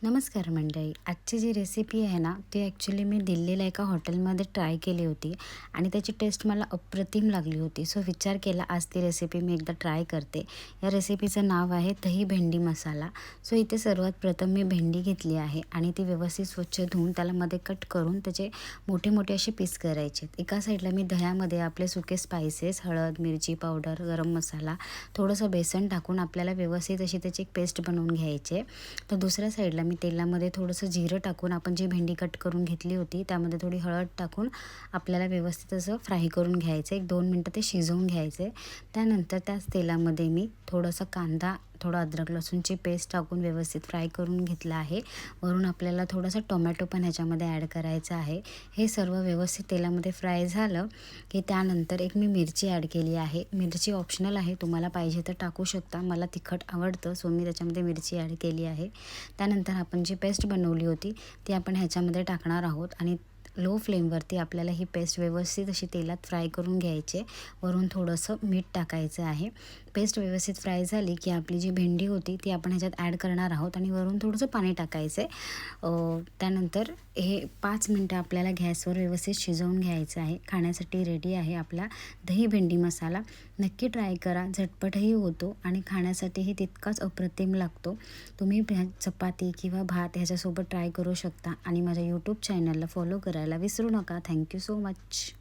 नमस्कार मंडळी. आजची जी रेसिपी आहे ना, ती ॲक्च्युली मी दिल्लीला एका हॉटेलमध्ये ट्राय केली होती आणि त्याची टेस्ट मला अप्रतिम लागली होती. सो विचार केला आज ती रेसिपी मी एकदा ट्राय करते. या रेसिपीचं नाव आहे दही भेंडी मसाला. सो इथे सर्वात प्रथम मी भेंडी घेतली आहे आणि ती व्यवस्थित स्वच्छ धुवून त्याला मध्ये कट करून त्याचे मोठे मोठे असे पीस करायचे. एका साईडला मी दह्यामध्ये आपले सुके स्पाइसेस, हळद, मिरची पावडर, गरम मसाला, थोडंसं बेसन टाकून आपल्याला व्यवस्थित अशी त्याची एक पेस्ट बनवून घ्यायची. तर दुसऱ्या साईडला मी तेलामध्ये थोडंसं जिरं टाकून आपण जी भेंडी कट करून घेतली होती त्यामध्ये थोडी हळद टाकून आपल्याला व्यवस्थित असं फ्राय करून घ्यायचं. 1-2 मिनटं ते शिजवून घ्यायचे. त्यानंतर त्याच तेलामध्ये मी थोडंसं कांदा, थोडं अद्रक लसूणची पेस्ट टाकून व्यवस्थित फ्राय करून घेतलं आहे. वरून आपल्याला थोडासा टोमॅटो पण ह्याच्यामध्ये ॲड करायचा आहे. हे सर्व व्यवस्थित तेलामध्ये फ्राय झालं की त्यानंतर एक मी मिरची ॲड केली आहे. मिरची ऑप्शनल आहे, तुम्हाला पाहिजे तर टाकू शकता. मला तिखट आवडतं सो मी त्याच्यामध्ये मिरची ॲड केली आहे. त्यानंतर आपण जी पेस्ट बनवली होती ती आपण ह्याच्यामध्ये टाकणार आहोत आणि लो फ्लेमवरती आपल्याला ही पेस्ट व्यवस्थित अशी तेलात फ्राय करून घ्यायची. वरून थोडंसं मीठ टाकायचं आहे. पेस्ट व्यवस्थित फ्राय झाली की आपली जी भेंडी होती ती आपण ह्याच्यात ॲड करणार आहोत आणि वरून थोडंसं पाणी टाकायचं आहे. त्यानंतर हे 5 मिनटं आपल्याला गॅसवर व्यवस्थित शिजवून घ्यायचं आहे. खाण्यासाठी रेडी आहे आपला दही भेंडी मसाला. नक्की ट्राय करा, झटपटही होतो आणि खाण्यासाठीही तितकाच अप्रतिम लागतो. तुम्ही चपाती किंवा भात ह्याच्यासोबत ट्राय करू शकता आणि माझ्या यूट्यूब चॅनलला फॉलो करायला विसरू नका. Thank you so much.